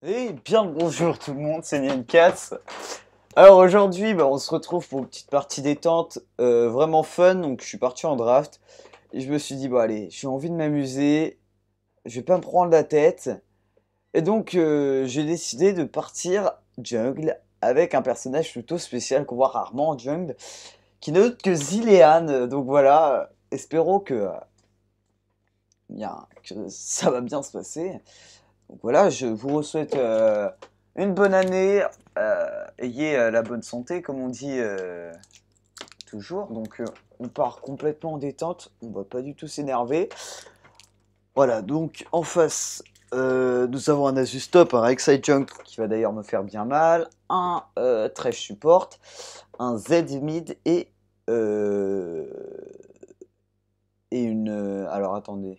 Et bien le bonjour tout le monde, c'est Nienkas. Alors aujourd'hui, on se retrouve pour une petite partie détente vraiment fun. Donc je suis parti en draft et je me suis dit, bon allez, j'ai envie de m'amuser, je vais pas me prendre la tête. Et donc j'ai décidé de partir jungle avec un personnage plutôt spécial qu'on voit rarement en jungle, qui n'est autre que Zilean. Donc voilà, espérons que ça va bien se passer. Donc voilà, je vous souhaite une bonne année, ayez la bonne santé, comme on dit toujours. Donc on part complètement en détente, on va pas du tout s'énerver. Voilà, donc en face, nous avons un Asus Top, un Rek'Sai Junk qui va d'ailleurs me faire bien mal, un Thresh Support, un Z Mid euh, et une... alors attendez.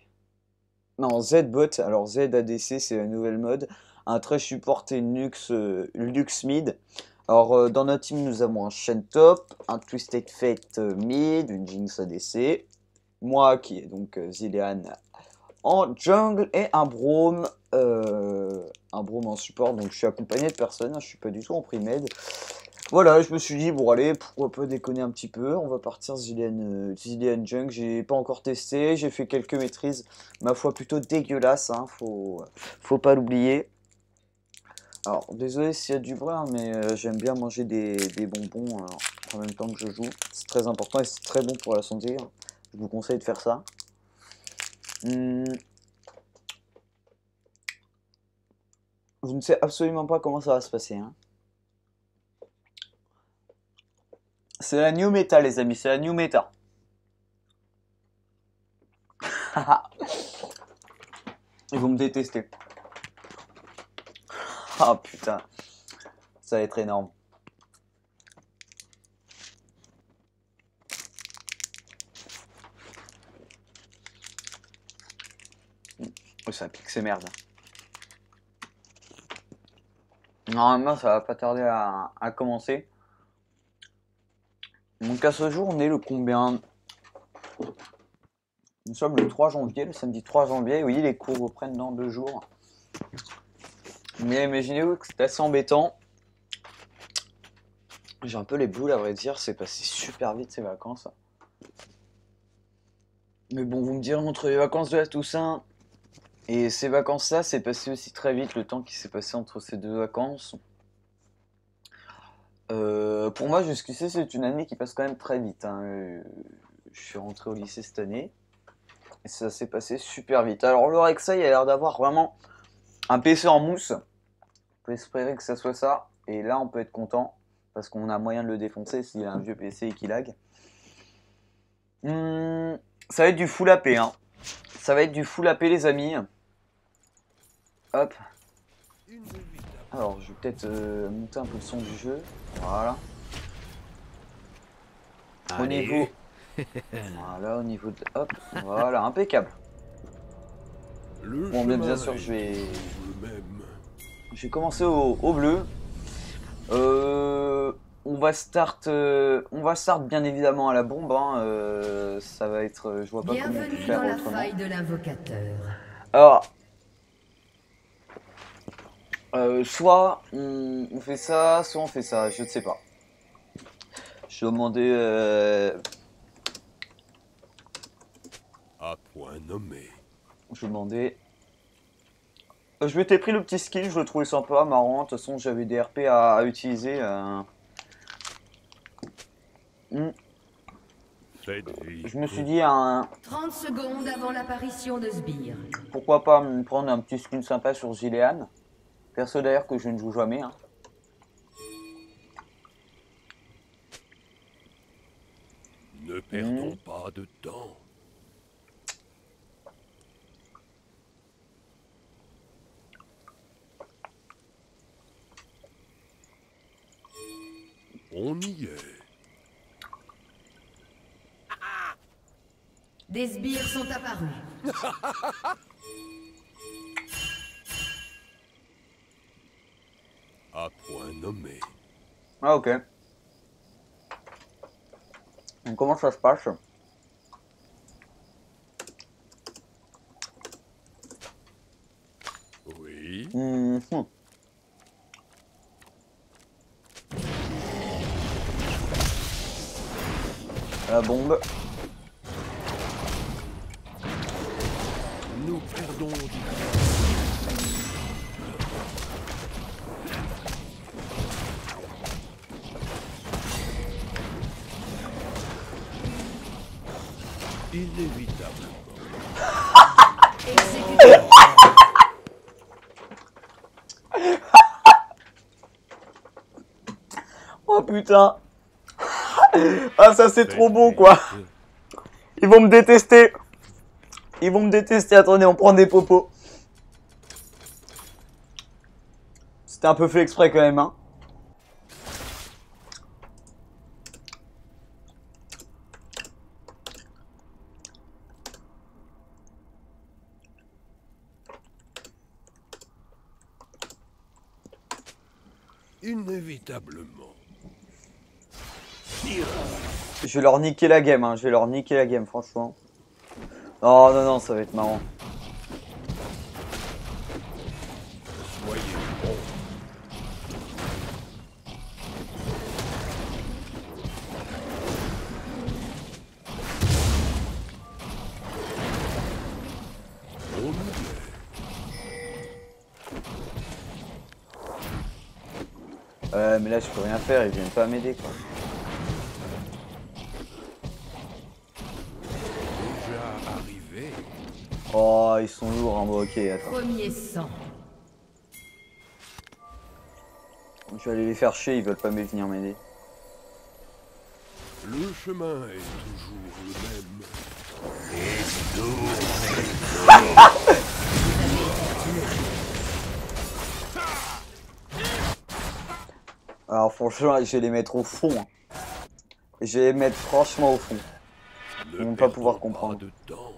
Non, Z-Bot, alors Z-ADC, c'est la nouvelle mode. Un très supporté Lux, Lux Mid. Alors, dans notre team, nous avons un Shen Top, un Twisted Fate Mid, une Jinx ADC. Moi, qui est donc Zilean en jungle, et un Braum en support. Donc, je suis accompagné de personne, hein, je suis pas du tout en pre-med. Voilà, je me suis dit, bon allez, pourquoi pas déconner un petit peu, on va partir Zilean Junk, j'ai pas encore testé, j'ai fait quelques maîtrises, ma foi plutôt dégueulasses, hein, faut pas l'oublier. Alors, désolé s'il y a du bruit, hein, mais j'aime bien manger des bonbons en même temps que je joue, c'est très important et c'est très bon pour la santé, hein. Je vous conseille de faire ça. Hmm, je ne sais absolument pas comment ça va se passer, hein. C'est la new meta les amis, c'est la new meta. Ils vont me détester. Ah putain, ça va être énorme. Oh, ça pique ses merdes. Normalement, ça va pas tarder à commencer. Donc à ce jour, on est le combien? Nous sommes le 3 janvier, le samedi 3 janvier. Oui, les cours reprennent dans 2 jours. Mais imaginez-vous que c'est assez embêtant. J'ai un peu les boules à vrai dire, c'est passé super vite ces vacances. Mais bon, vous me direz, entre les vacances de la Toussaint et ces vacances-là, c'est passé aussi très vite le temps qui s'est passé entre ces deux vacances. Pour moi, jusqu'ici, c'est une année qui passe quand même très vite, hein. Je suis rentré au lycée cette année et ça s'est passé super vite. Alors, le Rek'Sai a l'air d'avoir vraiment un PC en mousse. On peut espérer que ça soit ça. Et là, on peut être content parce qu'on a moyen de le défoncer s'il a un vieux PC et qu'il lag. Ça va être du full AP, hein. Ça va être du full AP, les amis. Hop. Alors, je vais peut-être monter un peu le son du jeu. Voilà. Au niveau... Voilà, au niveau de... Hop, voilà, impeccable. Bon, mais bien sûr, je vais commencer au bleu. On va start bien évidemment à la bombe, hein. Ça va être... je vois pas comment on peut Bienvenue faire dans la autrement. faille de l'invocateur. Alors, soit on fait ça, soit on fait ça, je ne sais pas. Je vais demander... À point nommé. je vais demander... je m'étais pris le petit skill, je le trouvais sympa, marrant. De toute façon, j'avais des RP à utiliser. Faites Je me suis vite. dit, 30 secondes avant l'apparition de Sbire. pourquoi pas me prendre un petit skin sympa sur Zilean. Perso d'ailleurs que je ne joue jamais, hein. Ne perdons pas de temps. On y est. Des sbires sont apparus. À point nommé. Ah ok. Donc comment ça se passe? Oui. Mhm. La bombe. Nous perdons du temps. Inévitablement. Exécuté. Oh putain. Ah ça c'est trop beau quoi. Ils vont me détester. Ils vont me détester. Attendez, on prend des popos. C'était un peu fait exprès quand même, hein. Inévitablement. Je vais leur niquer la game, hein. Je vais leur niquer la game, franchement. Oh non, non, ça va être marrant. Soyez bons. On nous plaît. Mais là je peux rien faire, ils viennent pas m'aider quoi. Déjà arrivé. Oh, ils sont lourds, hein. Bon, ok, attends. Premier sang. Je vais aller les faire chier, ils veulent pas venir m'aider. Le chemin est toujours le même. Alors franchement, je vais les mettre au fond. Hein. Je vais les mettre franchement au fond. Ne vont pas pouvoir perdons comprendre. de temps.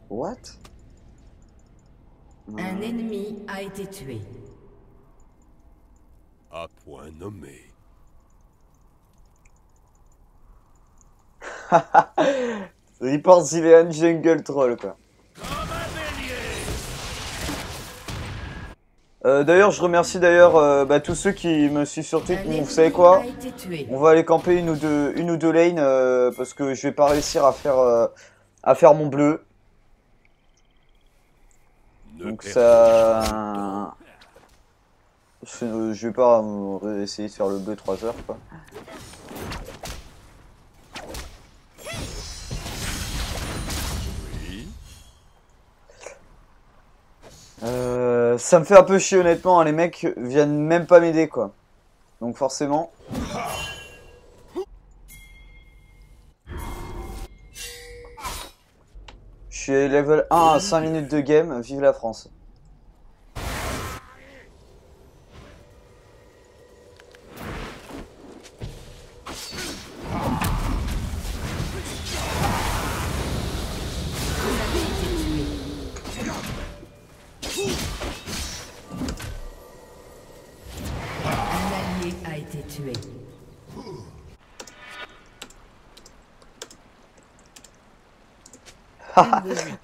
What? Un ennemi a été tué. À point nommé. Report Zilean Jungle Troll quoi. D'ailleurs, je remercie d'ailleurs tous ceux qui me suivent sur Twitch. Bon, vous savez quoi? On va aller camper une ou deux lanes parce que je vais pas réussir à faire mon bleu. Donc ça, je vais pas essayer de faire le bleu 3 heures quoi. Oui. Ça me fait un peu chier honnêtement, hein, les mecs viennent même pas m'aider quoi. Donc forcément. Je suis level 1 à 5 minutes de game, vive la France. A été tué.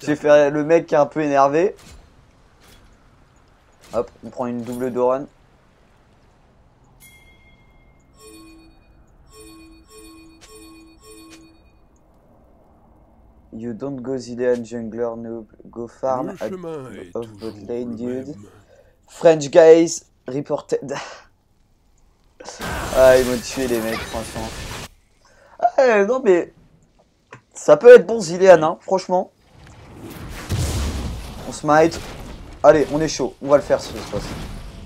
J'ai fait le mec qui est un peu énervé. Hop, on prend une double Doran. You don't go Zilean jungler noob, go farm Le at chemin est of bot toujours lane le dude. même. French guys reported. Ah, ils m'ont tué les mecs, franchement. Ah, non mais ça peut être bon Zilean, hein, franchement. On smite. Allez, on est chaud, on va le faire ce spot.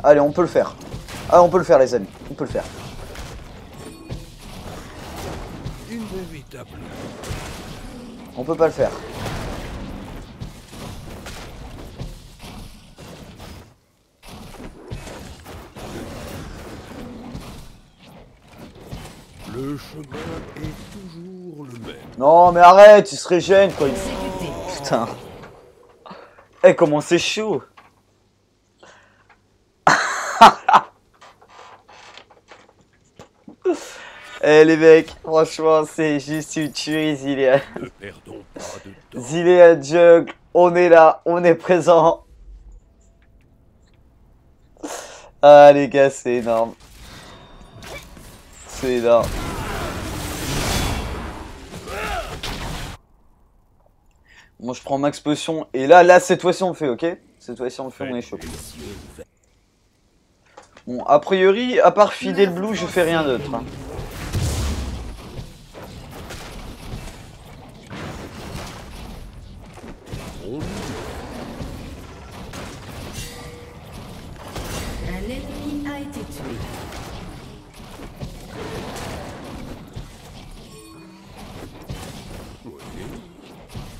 Allez, on peut le faire. Ah, on peut le faire les amis, on peut le faire. Inévitablement. On peut pas le faire. Le chemin est toujours le même. Non mais arrête, il se régène quoi. Exécuté. Putain. Eh, comment c'est chaud. Eh les mecs, franchement c'est juste une tuerie Zilean. Ne perdons pas de temps. Zilean Jungle, on est là, on est présent. Ah les gars, c'est énorme. C'est là. Moi je prends max potion et là cette fois-ci on le fait, ok? Cette fois-ci on le fait, on est chaud. Bon, a priori, à part fider le blue, je fais rien d'autre. Hein. Un ennemi a été tué.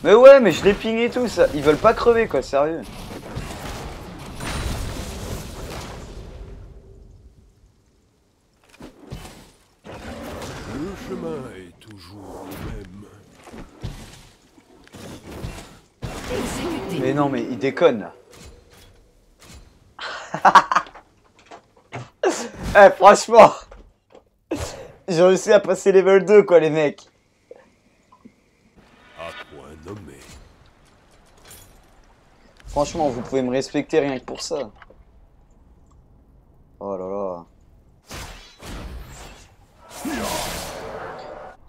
Mais ouais, mais je les ping et tout, ça. Ils veulent pas crever quoi, sérieux. Le chemin est toujours le même. Exécuté. Mais non, mais ils déconnent là. Eh, franchement, j'ai réussi à passer level 2 quoi, les mecs. À point nommé. Franchement, vous pouvez me respecter rien que pour ça. Oh là là.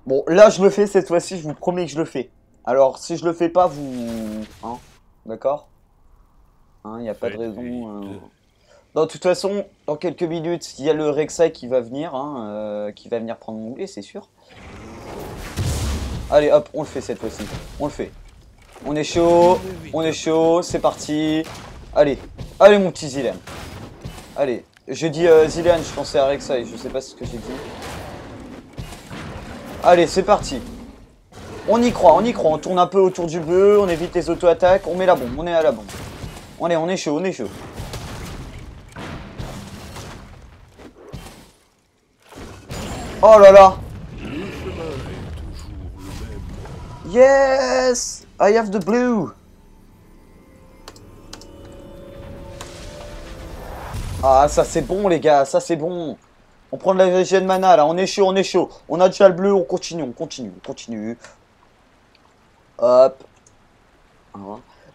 Bon, là je le fais cette fois-ci, je vous promets que je le fais. Alors, si je le fais pas, vous... Hein? D'accord? Hein, y a pas de raison... Non, de toute façon, dans quelques minutes, il y a le Rek'Sai qui va venir, hein, qui va venir prendre mon blé, c'est sûr. Allez, hop, on le fait cette fois-ci. On le fait. On est chaud, c'est parti. Allez, allez mon petit Zilean. Allez, je dis Zilean, je pensais à Rek'Sai, je sais pas ce que j'ai dit. Allez, c'est parti. On y croit, on tourne un peu autour du bleu, on évite les auto-attaques, on met la bombe, on est à la bombe. Allez, on est chaud, on est chaud. Oh là là. Yes, I have the blue. Ah, ça c'est bon les gars, ça c'est bon. On prend de la régène mana là, on est chaud, on est chaud. On a déjà le bleu, on continue, on continue, on continue. Hop.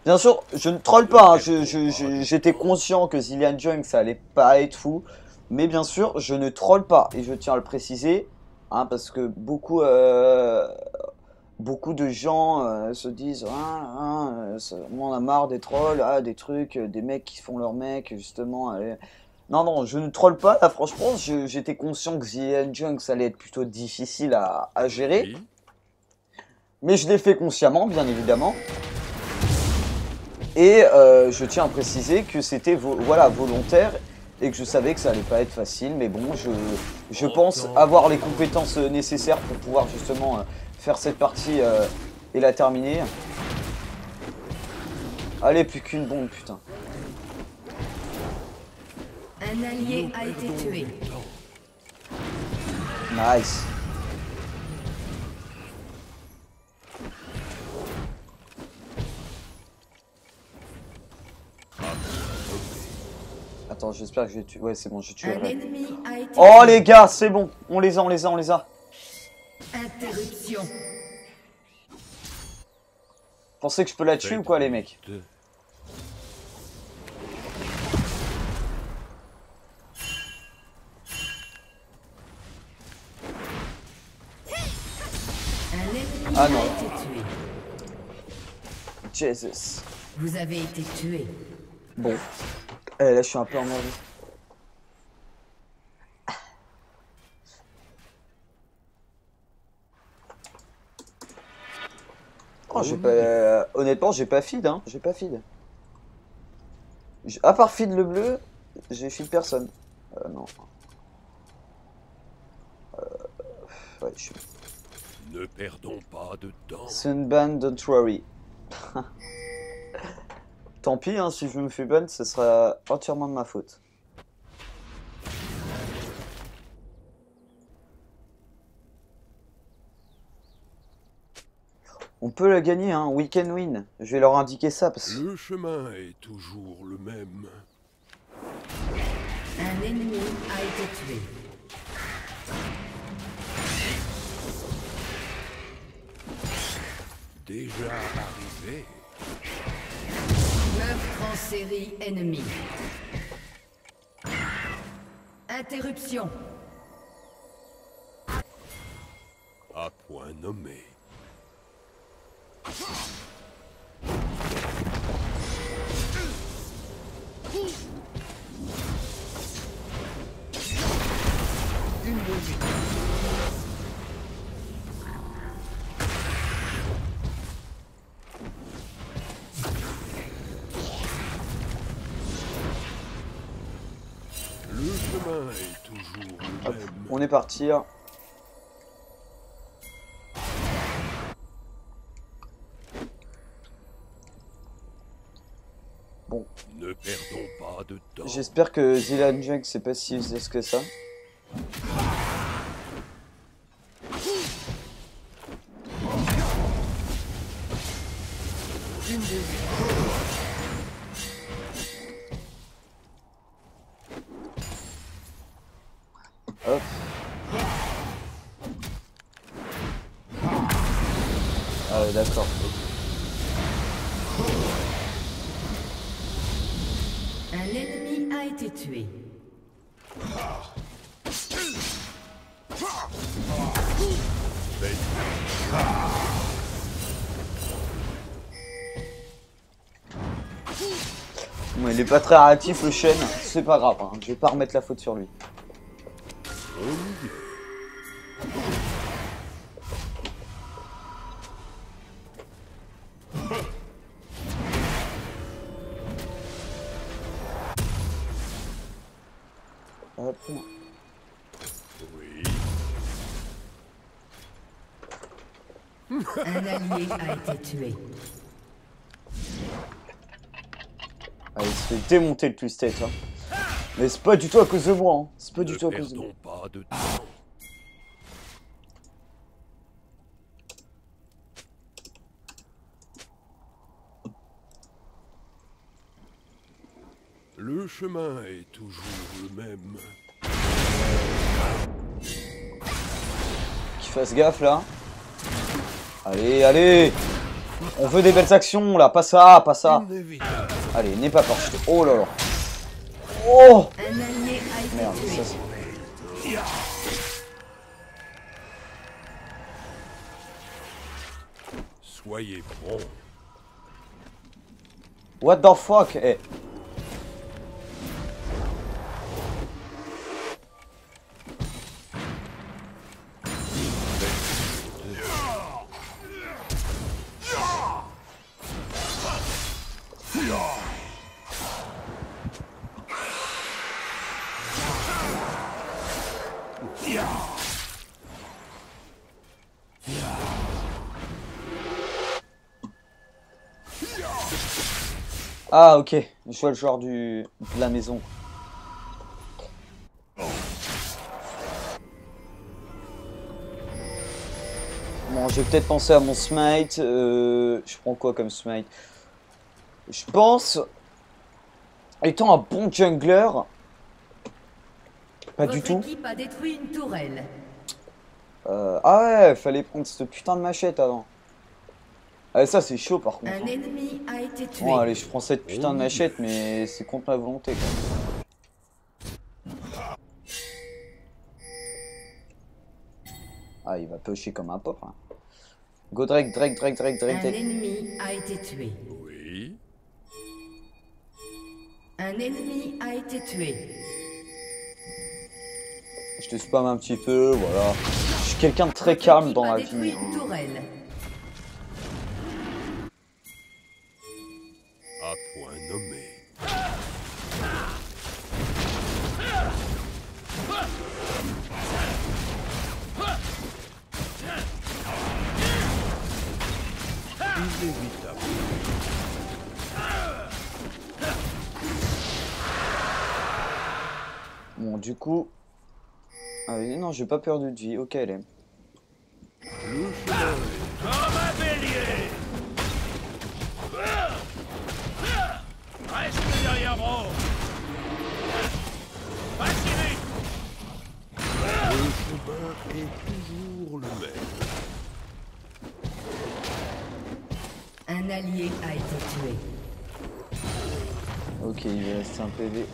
Bien sûr, je ne troll pas, hein. J'étais conscient que Zilean Junk ça allait pas être fou. Mais bien sûr, je ne troll pas, et je tiens à le préciser, hein, parce que beaucoup de gens se disent on en a marre des trolls, des trucs, des mecs qui font leur mec, justement. Allez. Non, je ne troll pas, là, franchement, j'étais conscient que Zilean Junk ça allait être plutôt difficile à gérer. Oui. Mais je l'ai fait consciemment, bien évidemment. Et je tiens à préciser que c'était voilà, volontaire. Et que je savais que ça allait pas être facile, mais bon, je pense avoir les compétences nécessaires pour pouvoir justement faire cette partie et la terminer. Allez, plus qu'une bombe, putain. Un allié a été tué. Nice. Attends, j'espère que j'ai tué. Ouais, c'est bon, j'ai tué. Oh les gars, c'est bon. On les a. Interruption. Pensez que je peux la tuer ou quoi, les mecs? Ah non. Jesus. Vous avez été tué. Bon. Là, je suis un peu emmerdé. Oh, j'ai pas... honnêtement, j'ai pas feed, hein. J'ai pas feed. À part feed le bleu, j'ai feed personne. Non. Ouais, je suis... Ne perdons pas de temps. Sunban, don't worry. Tant pis, hein, si je me fais ban, ce sera entièrement de ma faute. On peut la gagner, hein, week-end win. Je vais leur indiquer ça parce que... Le chemin est toujours le même. Un ennemi a été tué. Déjà arrivé. Meurtre en série ennemi. Interruption. À point nommé. Le chemin est toujours le Hop, même. on est parti. Bon, Ne perdons pas de temps. j'espère que Zilan Junk c'est pas si useless que ça. Hop. Ah ouais, d'accord. Un ennemi a été tué. Bon, il est pas très réactif le chêne, c'est pas grave, hein. Je vais pas remettre la faute sur lui. On y est. Hop. Oui. Un allié a été tué. Ah, il se fait démonter le Twisted, hein. Mais c'est pas du tout à cause de moi, hein. C'est pas du Ne tout à cause de moi. perdons pas de temps. Le chemin est toujours le même. Qu'il fasse gaffe là. Allez, allez. On veut des belles actions là, pas ça, pas ça. Inévitable. Allez, n'aie pas peur. Oh là là. Oh Un allié a été merde, tué. ça c'est... Soyez promts. What the fuck, eh. Ah ok, je vois le joueur de la maison. Bon, je vais peut-être penser à mon smite. Je prends quoi comme smite? Je pense, étant un bon jungler, pas du Votre tout. équipe a détruit une tourelle. Ah ouais, fallait prendre cette putain de machette avant. Ah ça c'est chaud par contre. Un Hein. ennemi a été tué. Bon allez, je prends cette putain de machette, mais c'est contre ma volonté quoi. Ah il va pusher comme un pop. Hein. Go Drake, Drake, Drake, Drake, Drake, Un Drake. ennemi a été tué. Oui. Un ennemi a été tué. Je te spam un petit peu, voilà. Je suis quelqu'un de très Votre calme équipe dans a la détruit vie. une tourelle. À point nommé. Inévitable. Bon du coup... Ah oui, non, j'ai pas perdu de vie, ok elle est. Le chemin est Comme un bélier. Reste derrière moi. Vas-y vite. toujours le même. Un allié a été tué. Ok, il va rester un PV.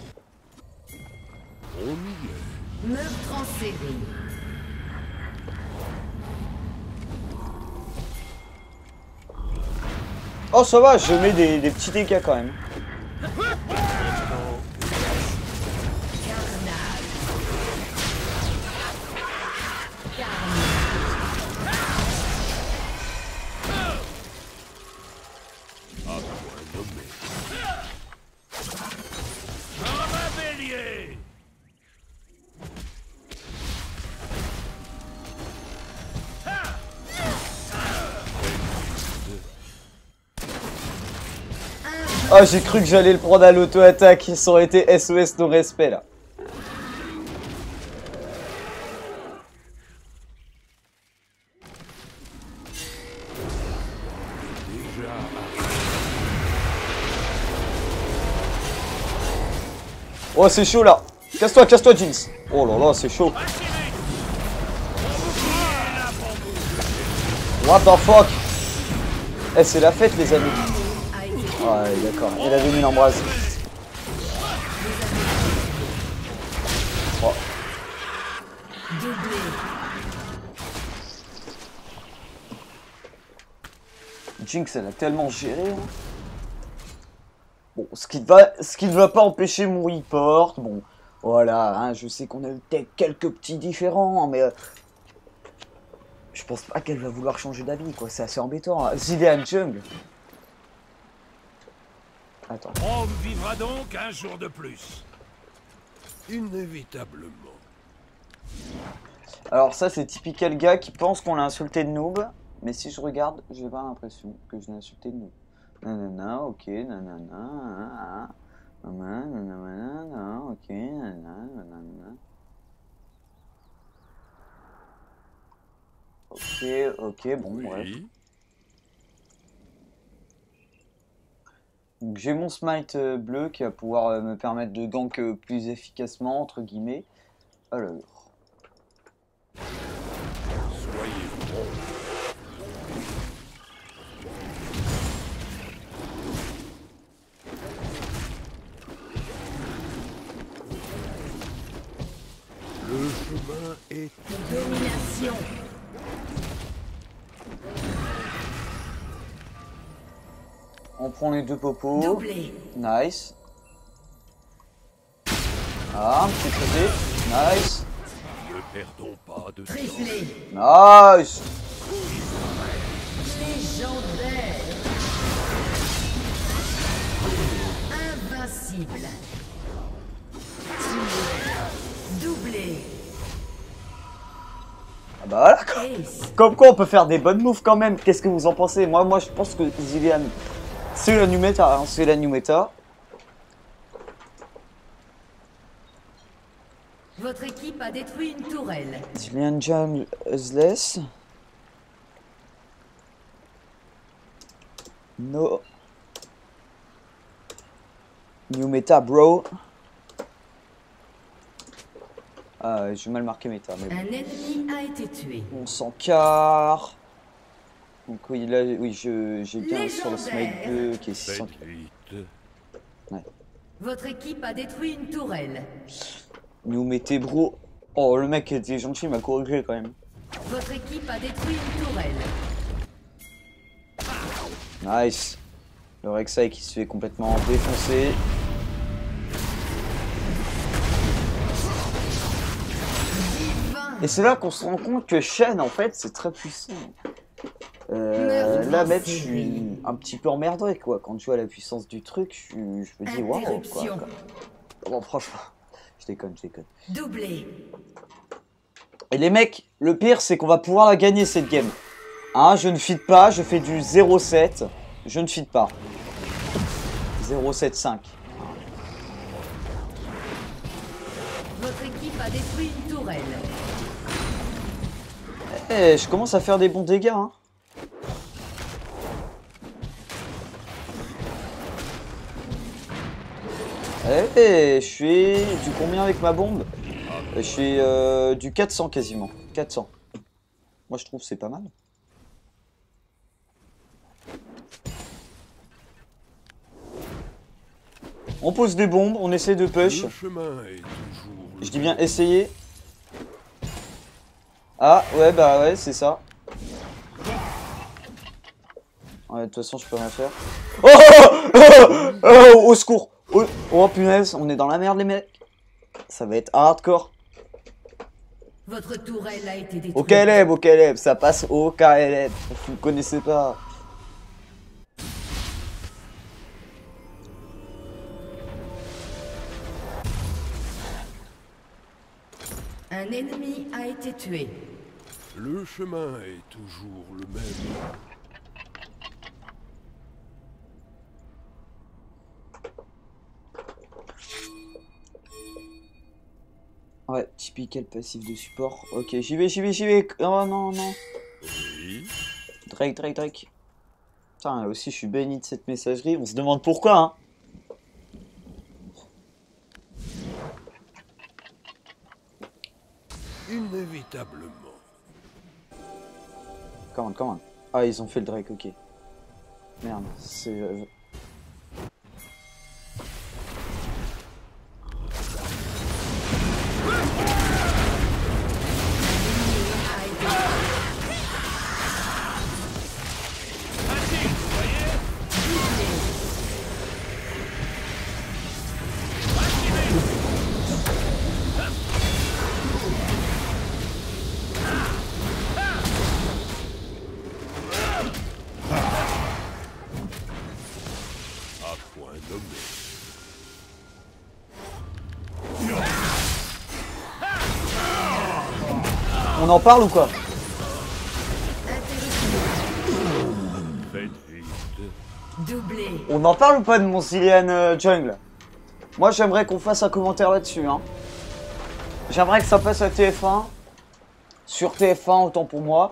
On y est. Meurtre en série. Oh ça va, je mets des petits dégâts quand même. Bélier. Oh, j'ai cru que j'allais le prendre à l'auto-attaque. Ça aurait été SOS no respect là. Oh, c'est chaud là. Casse-toi, Jinx. Oh là là, c'est chaud. What the fuck? Eh, c'est la fête, les amis. Ouais, d'accord. Elle avait mis l'embrase. Oh. Jinx, elle a tellement géré. Hein. Bon, ce qui ne va pas empêcher mon report. Bon, voilà. Hein, je sais qu'on a eu quelques petits différends, mais je pense pas qu'elle va vouloir changer d'avis, quoi. C'est assez embêtant. Hein. Zilean Jungle. Attends. Rome vivra donc un jour de plus. Inévitablement. Alors ça, c'est typical gars qui pense qu'on l'a insulté de noob. Mais si je regarde, j'ai pas l'impression que je l'ai insulté de noob. Nanana, ok, nanana, nanana, ok, nanana. Ok, bon, bref. Oui. Donc j'ai mon smite bleu qui va pouvoir me permettre de gank plus efficacement, entre guillemets. Alors. Soyez bons. Le chemin est Domination. On prend les deux popos. Doublé. Nice. Ah, un petit traité. Nice. Ne perdons pas de temps. Triplé. Nice. Légendaire. Invincible. Doublé. Ah bah voilà quoi. Ace. Comme quoi on peut faire des bonnes moves quand même. Qu'est-ce que vous en pensez? Moi je pense que Zilean, c'est la new meta. Hein. C'est la new meta. Votre équipe a détruit une tourelle. Zilean Jam Useless. No. New meta bro. Ah, j'ai mal marqué méta, mais bon. Un ennemi a été tué. On s'en carre. Donc oui, là, oui, j'ai bien sur le smite 2 qui est 600. Faites vite. Votre équipe a détruit une tourelle. Nous mettez bro. Oh, le mec était gentil, il m'a corrigé quand même. Votre équipe a détruit une tourelle. Nice. Le Rek'Sai qui se fait complètement défoncer. Et c'est là qu'on se rend compte que Shen, en fait, c'est très puissant. Là, même, je suis un petit peu emmerdé, quoi. Quand tu vois la puissance du truc, je me dis, waouh, quoi. Bon, franchement, je déconne. Doublé. Et les mecs, le pire, c'est qu'on va pouvoir la gagner, cette game. Hein, je ne feed pas, je fais du 0-7. Je ne feed pas. 0-7-5. Votre équipe a détruit une tourelle. Eh, je commence à faire des bons dégâts, hein. Eh, je suis du combien avec ma bombe? Je suis du 400 quasiment. 400. Moi, je trouve que c'est pas mal. On pose des bombes, on essaie de push. Le chemin est toujours. Je dis bien essayer. Ah, ouais, bah ouais, c'est ça. Ouais, de toute façon, je peux rien faire. Oh, oh, oh, oh, au secours. Oh, oh, punaise, on est dans la merde, les mecs. Ça va être hardcore. Votre tourelle a été détruite. Au KLM, ça passe au KLM. Vous ne connaissez pas. Un ennemi a été tué. Le chemin est toujours le même. Ouais, typical passif de support. Ok, j'y vais. Oh non, non. Oui. Drake. Putain, aussi, je suis béni de cette messagerie. On se demande pourquoi, hein. Inévitablement. Comment. Ah, ils ont fait le Drake, ok. Merde, c'est... À point nommé. On en parle ou quoi? Faites vite. Doublé. On en parle ou pas de mon Zilean Jungle? Moi, j'aimerais qu'on fasse un commentaire là-dessus, hein. J'aimerais que ça passe à TF1. Sur TF1, autant pour moi.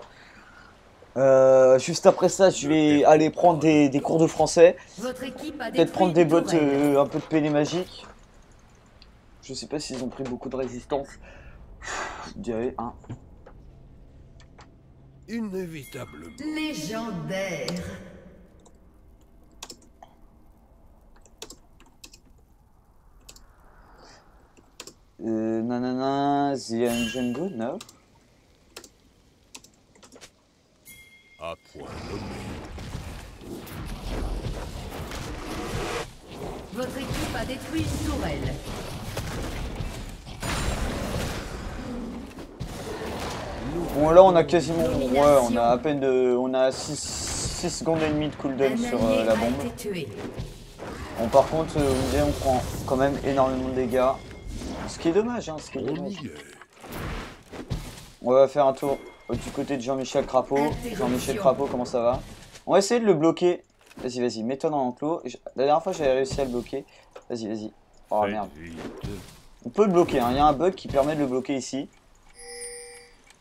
Juste après ça, je vais aller prendre des cours de français. Votre équipe a Peut-être prendre des détruit bots, une tourelle. un peu de pélé magique. Je sais pas s'ils ont pris beaucoup de résistance. Je dirais, hein. Inévitablement. Légendaire. Nanana, Zilean Jungle, no? À point nommé. Votre équipe a détruit une tourelle. Bon, là, on a quasiment... Ouais, on a à peine de... On a 6 secondes et demie de cooldown Un sur allié la a bombe. été tué. Bon, par contre, on prend quand même énormément de dégâts. Ce qui est dommage, hein, ce qui est On dommage. y est. On va faire un tour du côté de Jean-Michel Crapaud. Jean-Michel Crapaud, comment ça va? On va essayer de le bloquer. Vas-y, mets-toi dans l'enclos. La dernière fois, j'avais réussi à le bloquer. Vas-y. Oh Faites merde. vite. On peut le bloquer, hein. Il y a un bug qui permet de le bloquer ici.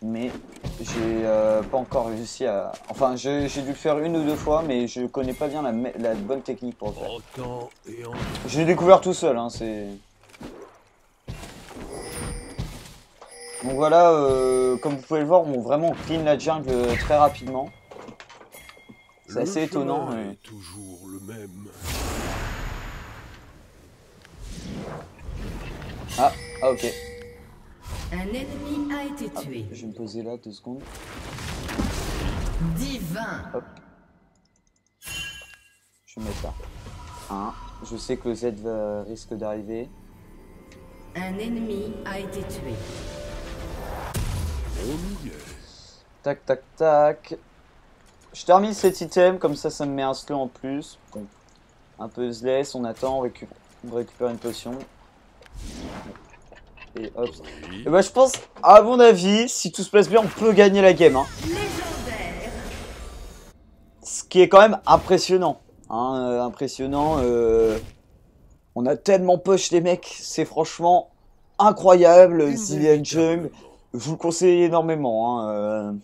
Mais j'ai pas encore réussi à... Enfin, j'ai dû le faire une ou deux fois, mais je connais pas bien la bonne technique pour le faire. En temps et en... J'ai découvert tout seul, hein, c'est... Donc voilà, comme vous pouvez le voir, on vraiment clean la jungle très rapidement. C'est assez étonnant. chemin est toujours le même. Ah, ok. Un ennemi a été tué. Je vais me poser là 2 secondes. Divin. Je vais me mettre là. Je sais que le Z risque d'arriver. Un ennemi a été tué. On y est. Tac. Je termine cet item, comme ça me met un slow en plus. Bon, un peu laisse, on attend, on récupère une potion. Et hop. Oui. Et bah je pense, à mon avis, si tout se passe bien, on peut gagner la game. Hein. Légendaire. Ce qui est quand même impressionnant. Hein, impressionnant. On a tellement push les mecs, c'est franchement incroyable. Zilean Jungle, je vous le conseille énormément. Hein,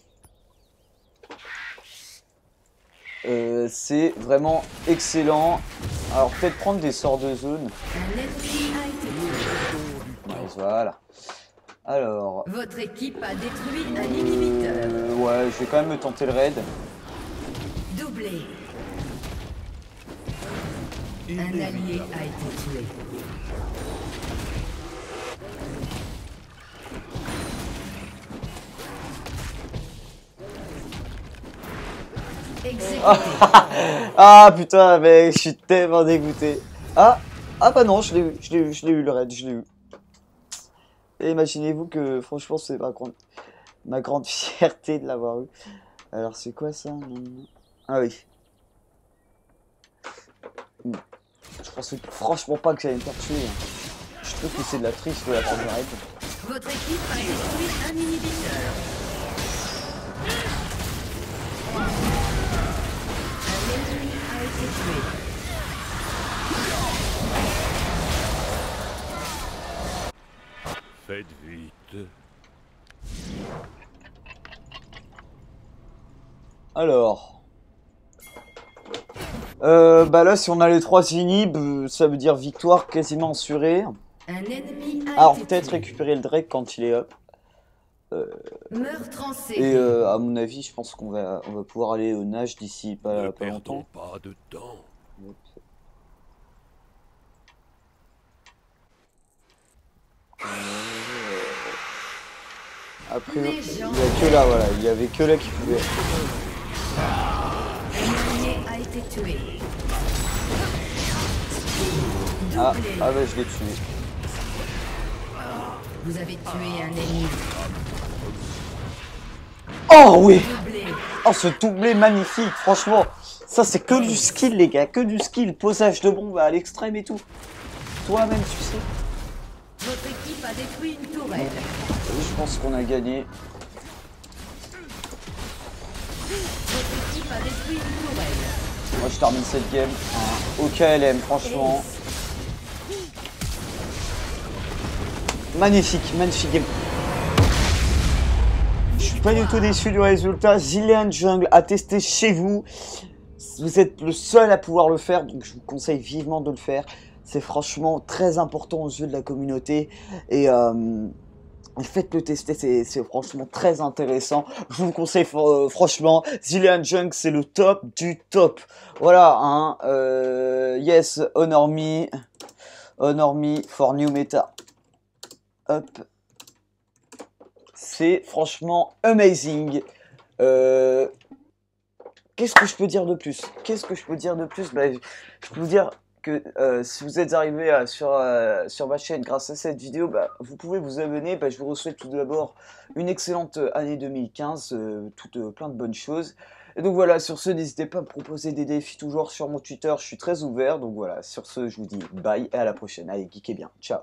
c'est vraiment excellent. Alors peut-être prendre des sorts de zone. Un ennemi a été tué. Nice, voilà. Alors... Votre équipe a détruit un inhibiteur. ouais, je vais quand même me tenter le raid. Doublé. Un allié a été tué. Exécuté. Ah putain, mec, je suis tellement dégoûté. Ah, ah bah non, je l'ai eu le raid, je l'ai eu. Et imaginez-vous que franchement c'est ma grande fierté de l'avoir eu. Alors c'est quoi ça? Ah oui. Je pensais franchement pas que j'allais me faire tuer. Hein. Je trouve que c'est de la triche de la part du raid. Votre équipe a détruit un inhibiteur. Un ennemi a été tué. Faites vite. Alors. Bah là, si on a les 3 inhibs, ça veut dire victoire quasiment assurée. Un ennemi a Alors été peut-être tué. récupérer le Drake quand il est up. Meurtre en Et série. à mon avis, je pense qu'on va pouvoir aller au nage d'ici Ne pas longtemps. perdons pas de temps. Après, il y a que là, voilà, il y avait que là qui pouvait. Un allié a été tué. Ah, Doublé. ah bah je l'ai tué. Vous avez tué un ennemi. Oh oui! Doublé. Oh ce doublé magnifique, franchement. Ça c'est que du skill les gars, que du skill. Posage de bombe à l'extrême et tout. Toi-même tu sais. Votre équipe a détruit une tourelle. Je pense qu'on a gagné. Votre équipe a détruit une tourelle. Moi je termine cette game au KLM, franchement. Magnifique, magnifique game. Je suis pas du tout déçu du résultat. Zilean Jungle à tester chez vous. Vous êtes le seul à pouvoir le faire, donc je vous conseille vivement de le faire. C'est franchement très important aux yeux de la communauté. Et faites-le tester, c'est franchement très intéressant. Je vous le conseille franchement. Zilean Jungle, c'est le top du top. Voilà, hein. Yes, honor me for new meta. Hop. C'est franchement amazing. Qu'est-ce que je peux dire de plus? Qu'est-ce que je peux dire de plus? Bah, je peux vous dire que si vous êtes arrivé sur ma chaîne grâce à cette vidéo, bah, vous pouvez vous abonner. Bah, je vous souhaite tout d'abord une excellente année 2015, plein de bonnes choses. Et donc voilà, sur ce, n'hésitez pas à me proposer des défis toujours sur mon Twitter, je suis très ouvert. Donc voilà, sur ce, je vous dis bye et à la prochaine. Allez, geekez bien, ciao.